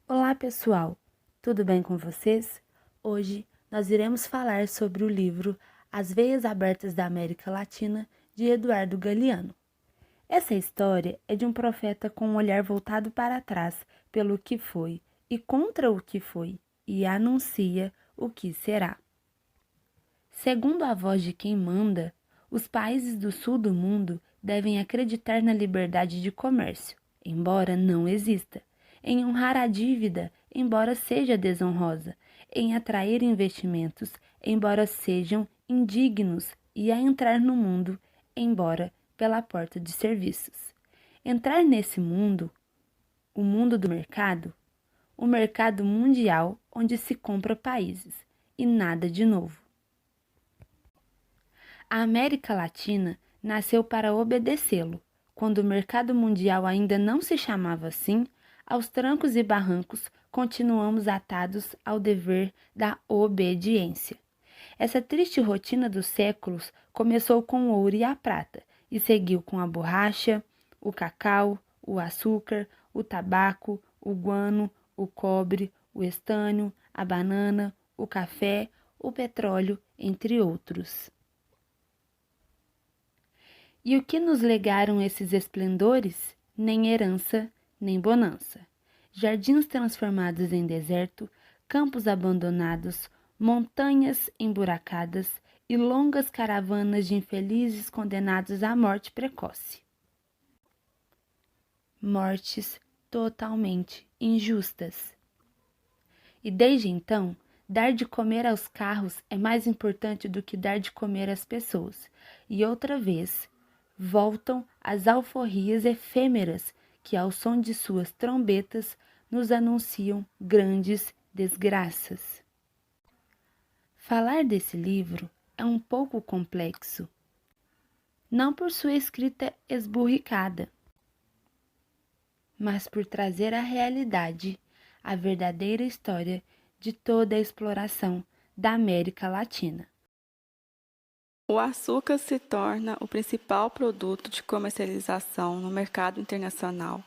Olá, pessoal! Tudo bem com vocês? Hoje nós iremos falar sobre o livro As Veias Abertas da América Latina, de Eduardo Galeano. Essa história é de um profeta com um olhar voltado para trás pelo que foi e contra o que foi, e anuncia o que será. Segundo a voz de quem manda, os países do sul do mundo devem acreditar na liberdade de comércio, embora não exista, em honrar a dívida, embora seja desonrosa, em atrair investimentos, embora sejam indignos, e a entrar no mundo, embora pela porta de serviços. Entrar nesse mundo, o mundo do mercado, o mercado mundial onde se compra países, e nada de novo. A América Latina nasceu para obedecê-lo, quando o mercado mundial ainda não se chamava assim. Aos trancos e barrancos, continuamos atados ao dever da obediência. Essa triste rotina dos séculos começou com o ouro e a prata e seguiu com a borracha, o cacau, o açúcar, o tabaco, o guano, o cobre, o estânio, a banana, o café, o petróleo, entre outros. E o que nos legaram esses esplendores? Nem herança, nem bonança. Jardins transformados em deserto, campos abandonados, montanhas emburacadas e longas caravanas de infelizes condenados à morte precoce. Mortes totalmente injustas. E desde então, dar de comer aos carros é mais importante do que dar de comer às pessoas. E outra vez, voltam as alforrias efêmeras que, ao som de suas trombetas, nos anunciam grandes desgraças. Falar desse livro é um pouco complexo, não por sua escrita esburricada, mas por trazer à realidade a verdadeira história de toda a exploração da América Latina. O açúcar se torna o principal produto de comercialização no mercado internacional,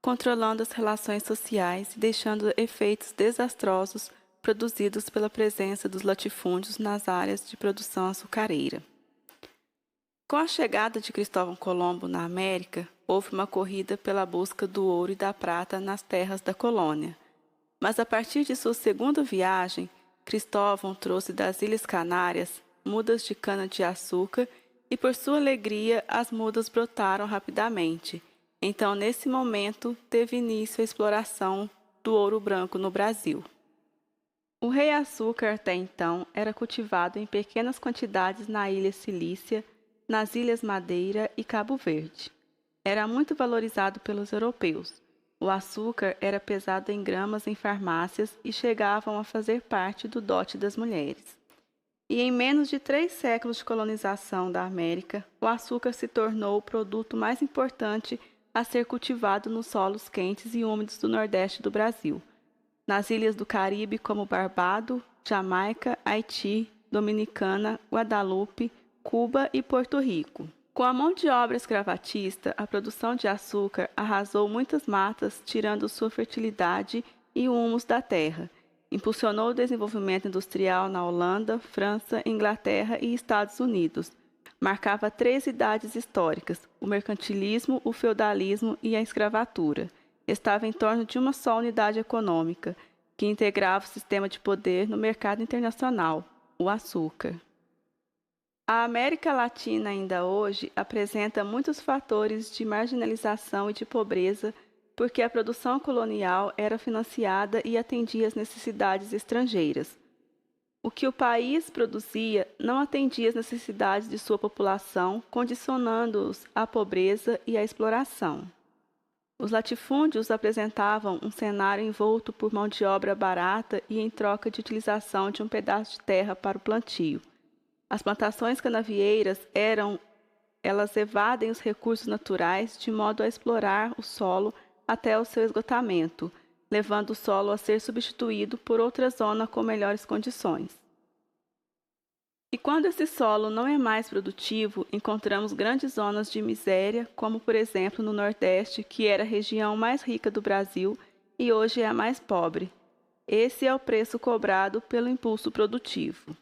controlando as relações sociais e deixando efeitos desastrosos produzidos pela presença dos latifúndios nas áreas de produção açucareira. Com a chegada de Cristóvão Colombo na América, houve uma corrida pela busca do ouro e da prata nas terras da colônia. Mas a partir de sua segunda viagem, Cristóvão trouxe das Ilhas Canárias mudas de cana-de-açúcar e, por sua alegria, as mudas brotaram rapidamente. Então, nesse momento, teve início a exploração do ouro branco no Brasil. O rei açúcar, até então, era cultivado em pequenas quantidades na Ilha Cilícia, nas Ilhas Madeira e Cabo Verde. Era muito valorizado pelos europeus. O açúcar era pesado em gramas em farmácias e chegavam a fazer parte do dote das mulheres. E em menos de 3 séculos de colonização da América, o açúcar se tornou o produto mais importante a ser cultivado nos solos quentes e úmidos do Nordeste do Brasil, nas ilhas do Caribe como Barbados, Jamaica, Haiti, Dominicana, Guadalupe, Cuba e Porto Rico. Com a mão de obra escravatista, a produção de açúcar arrasou muitas matas, tirando sua fertilidade e o humus da terra. Impulsionou o desenvolvimento industrial na Holanda, França, Inglaterra e Estados Unidos. Marcava 3 idades históricas: o mercantilismo, o feudalismo e a escravatura. Estava em torno de uma só unidade econômica, que integrava o sistema de poder no mercado internacional: o açúcar. A América Latina ainda hoje apresenta muitos fatores de marginalização e de pobreza, porque a produção colonial era financiada e atendia às necessidades estrangeiras. O que o país produzia não atendia às necessidades de sua população, condicionando-os à pobreza e à exploração. Os latifúndios apresentavam um cenário envolto por mão de obra barata e em troca de utilização de um pedaço de terra para o plantio. As plantações canavieiras elas evadem os recursos naturais de modo a explorar o solo até o seu esgotamento, levando o solo a ser substituído por outra zona com melhores condições. E quando esse solo não é mais produtivo, encontramos grandes zonas de miséria, como por exemplo no Nordeste, que era a região mais rica do Brasil e hoje é a mais pobre. Esse é o preço cobrado pelo impulso produtivo.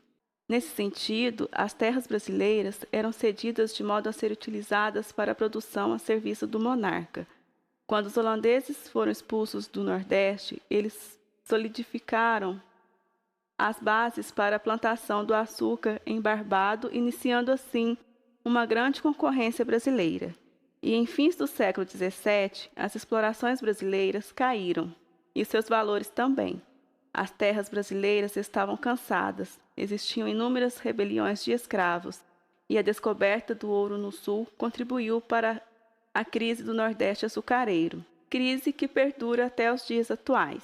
Nesse sentido, as terras brasileiras eram cedidas de modo a ser utilizadas para a produção a serviço do monarca. Quando os holandeses foram expulsos do Nordeste, eles solidificaram as bases para a plantação do açúcar em Barbado, iniciando assim uma grande concorrência brasileira. E em fins do século XVII, as explorações brasileiras caíram, e seus valores também. As terras brasileiras estavam cansadas, existiam inúmeras rebeliões de escravos, e a descoberta do ouro no Sul contribuiu para a crise do Nordeste açucareiro, crise que perdura até os dias atuais.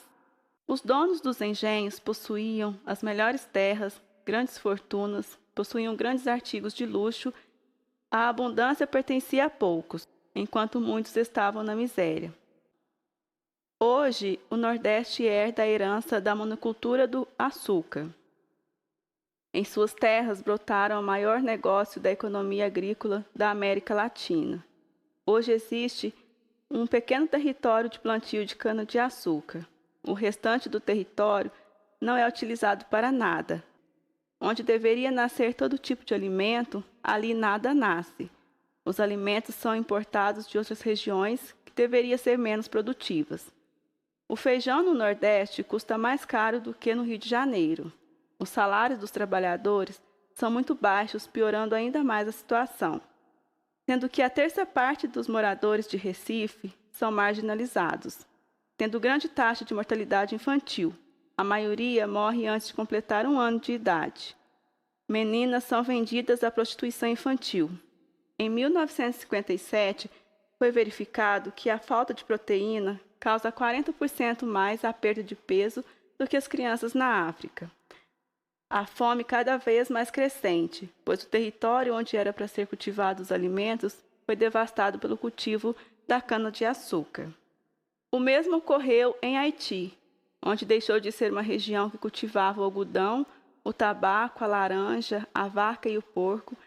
Os donos dos engenhos possuíam as melhores terras, grandes fortunas, possuíam grandes artigos de luxo. A abundância pertencia a poucos, enquanto muitos estavam na miséria. Hoje, o Nordeste herda a herança da monocultura do açúcar. Em suas terras brotaram o maior negócio da economia agrícola da América Latina. Hoje existe um pequeno território de plantio de cana-de-açúcar. O restante do território não é utilizado para nada. Onde deveria nascer todo tipo de alimento, ali nada nasce. Os alimentos são importados de outras regiões que deveriam ser menos produtivas. O feijão no Nordeste custa mais caro do que no Rio de Janeiro. Os salários dos trabalhadores são muito baixos, piorando ainda mais a situação, sendo que a terça parte dos moradores de Recife são marginalizados, tendo grande taxa de mortalidade infantil. A maioria morre antes de completar 1 ano de idade. Meninas são vendidas à prostituição infantil. Em 1957, foi verificado que a falta de proteína causa 40% mais a perda de peso do que as crianças na África. A fome cada vez mais crescente, pois o território onde era para ser cultivados os alimentos foi devastado pelo cultivo da cana-de-açúcar. O mesmo ocorreu em Haiti, onde deixou de ser uma região que cultivava o algodão, o tabaco, a laranja, a vaca e o porco,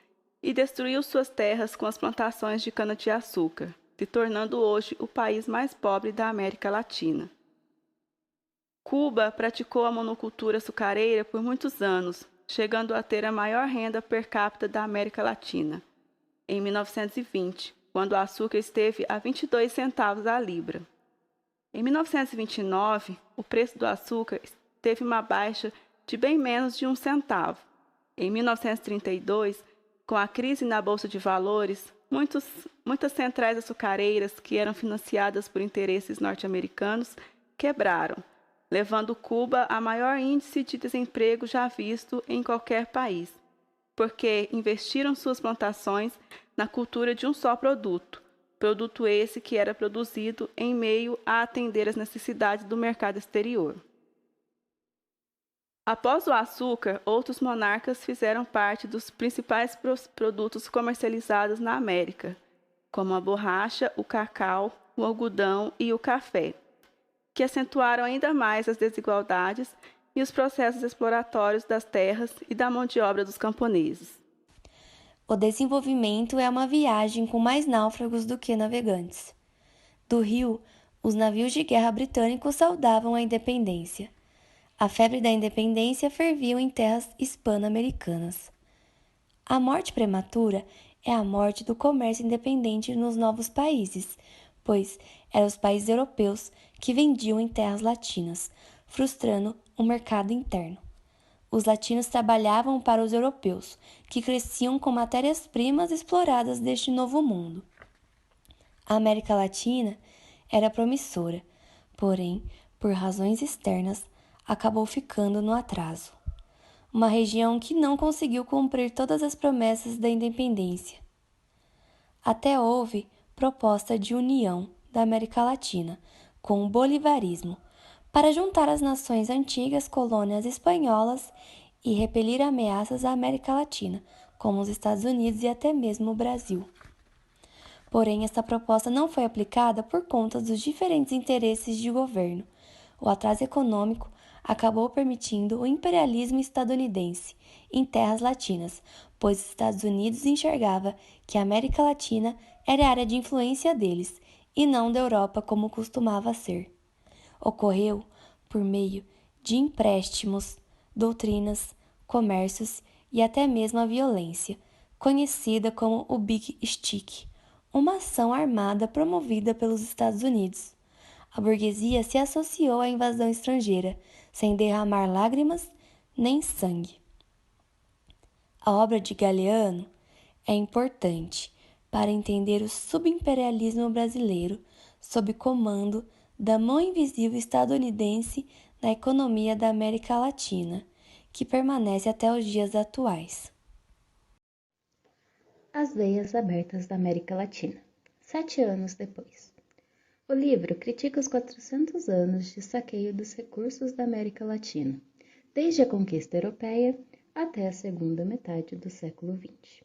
e destruiu suas terras com as plantações de cana-de-açúcar, se tornando hoje o país mais pobre da América Latina. Cuba praticou a monocultura açucareira por muitos anos, chegando a ter a maior renda per capita da América Latina, em 1920, quando o açúcar esteve a 22 centavos a libra. Em 1929, o preço do açúcar teve uma baixa de bem menos de 1 centavo. Em 1932, com a crise na Bolsa de Valores, muitas centrais açucareiras que eram financiadas por interesses norte-americanos quebraram, levando Cuba a maior índice de desemprego já visto em qualquer país, porque investiram suas plantações na cultura de um só produto esse que era produzido em meio a atender às necessidades do mercado exterior. Após o açúcar, outros monarcas fizeram parte dos principais produtos comercializados na América, como a borracha, o cacau, o algodão e o café, que acentuaram ainda mais as desigualdades e os processos exploratórios das terras e da mão de obra dos camponeses. O desenvolvimento é uma viagem com mais náufragos do que navegantes. Do rio, os navios de guerra britânicos saudavam a independência. A febre da independência fervia em terras hispano-americanas. A morte prematura é a morte do comércio independente nos novos países, pois eram os países europeus que vendiam em terras latinas, frustrando o mercado interno. Os latinos trabalhavam para os europeus, que cresciam com matérias-primas exploradas deste novo mundo. A América Latina era promissora, porém, por razões externas, acabou ficando no atraso. Uma região que não conseguiu cumprir todas as promessas da independência. Até houve proposta de união da América Latina com o bolivarismo, para juntar as nações antigas colônias espanholas e repelir ameaças à América Latina, como os Estados Unidos e até mesmo o Brasil. Porém, esta proposta não foi aplicada por conta dos diferentes interesses de governo. O atraso econômico acabou permitindo o imperialismo estadunidense em terras latinas, pois os Estados Unidos enxergava que a América Latina era a área de influência deles, e não da Europa como costumava ser. ocorreu por meio de empréstimos, doutrinas, comércios e até mesmo a violência, conhecida como o Big Stick, uma ação armada promovida pelos Estados Unidos. A burguesia se associou à invasão estrangeira, sem derramar lágrimas nem sangue. A obra de Galeano é importante para entender o subimperialismo brasileiro sob comando da mão invisível estadunidense na economia da América Latina, que permanece até os dias atuais. As Veias Abertas da América Latina, 7 anos depois. O livro critica os 400 anos de saqueio dos recursos da América Latina, desde a conquista europeia até a segunda metade do século XX.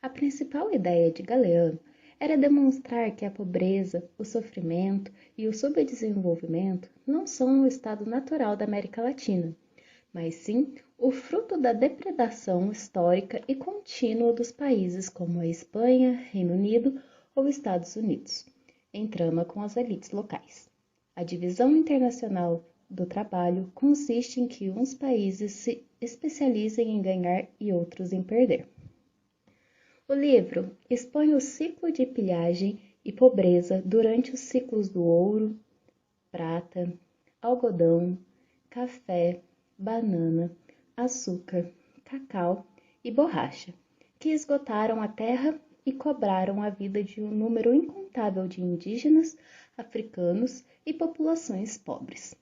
A principal ideia de Galeano era demonstrar que a pobreza, o sofrimento e o subdesenvolvimento não são o estado natural da América Latina, mas sim o fruto da depredação histórica e contínua dos países como a Espanha, Reino Unido ou Estados Unidos, em trama com as elites locais. A divisão internacional do trabalho consiste em que uns países se especializem em ganhar e outros em perder. O livro expõe o ciclo de pilhagem e pobreza durante os ciclos do ouro, prata, algodão, café, banana, açúcar, cacau e borracha, que esgotaram a terra e cobraram a vida de um número incontável de indígenas, africanos e populações pobres.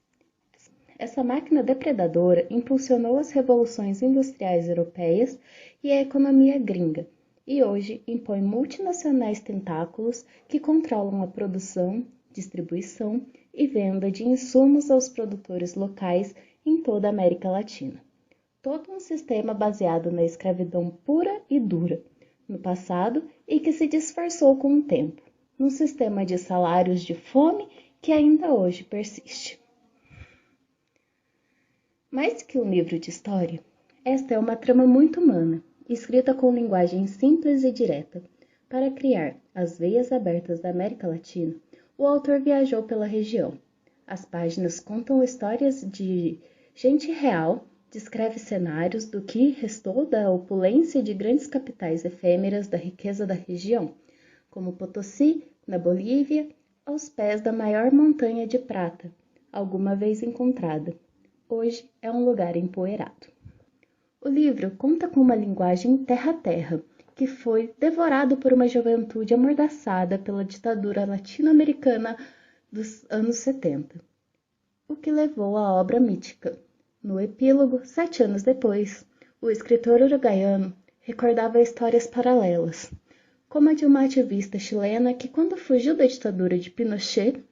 Essa máquina depredadora impulsionou as revoluções industriais europeias e a economia gringa, e hoje impõe multinacionais tentáculos que controlam a produção, distribuição e venda de insumos aos produtores locais em toda a América Latina. Todo um sistema baseado na escravidão pura e dura, no passado e que se disfarçou com o tempo, num sistema de salários de fome que ainda hoje persiste. Mais que um livro de história, esta é uma trama muito humana, escrita com linguagem simples e direta. Para criar As Veias Abertas da América Latina, o autor viajou pela região. As páginas contam histórias de gente real, descreve cenários do que restou da opulência de grandes capitais efêmeras da riqueza da região, como Potosí, na Bolívia, aos pés da maior montanha de prata, alguma vez encontrada. Hoje é um lugar empoeirado. O livro conta com uma linguagem terra-terra, que foi devorado por uma juventude amordaçada pela ditadura latino-americana dos anos 70, o que levou à obra mítica. No epílogo, 7 anos depois, o escritor uruguaiano recordava histórias paralelas, como a de uma ativista chilena que, quando fugiu da ditadura de Pinochet,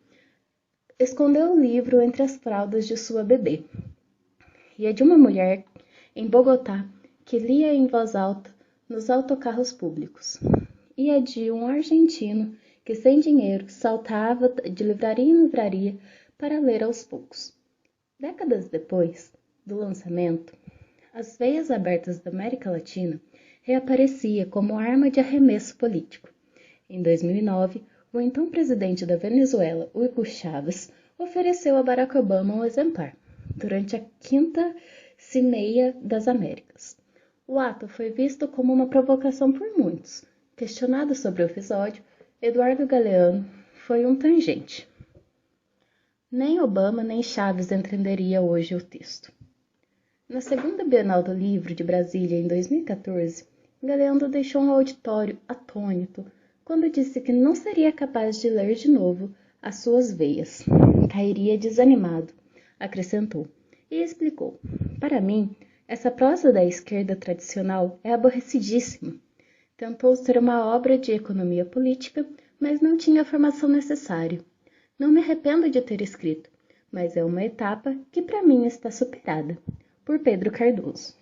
escondeu o livro entre as fraldas de sua bebê, e a de uma mulher em Bogotá que lia em voz alta nos autocarros públicos, e a de um argentino que, sem dinheiro, saltava de livraria em livraria para ler aos poucos. Décadas depois do lançamento, As Veias Abertas da América Latina reaparecia como arma de arremesso político. Em 2009, o então presidente da Venezuela, Hugo Chávez, ofereceu a Barack Obama um exemplar, durante a Quinta Cineia das Américas. O ato foi visto como uma provocação por muitos. Questionado sobre o episódio, Eduardo Galeano foi um tangente. Nem Obama nem Chávez entenderia hoje o texto. Na segunda Bienal do Livro de Brasília, em 2014, Galeano deixou um auditório atônito quando disse que não seria capaz de ler de novo As Suas Veias. Cairia desanimado, acrescentou, e explicou. Para mim, essa prosa da esquerda tradicional é aborrecidíssima. Tentou ser uma obra de economia política, mas não tinha a formação necessária. Não me arrependo de ter escrito, mas é uma etapa que para mim está superada. Por Pedro Cardoso.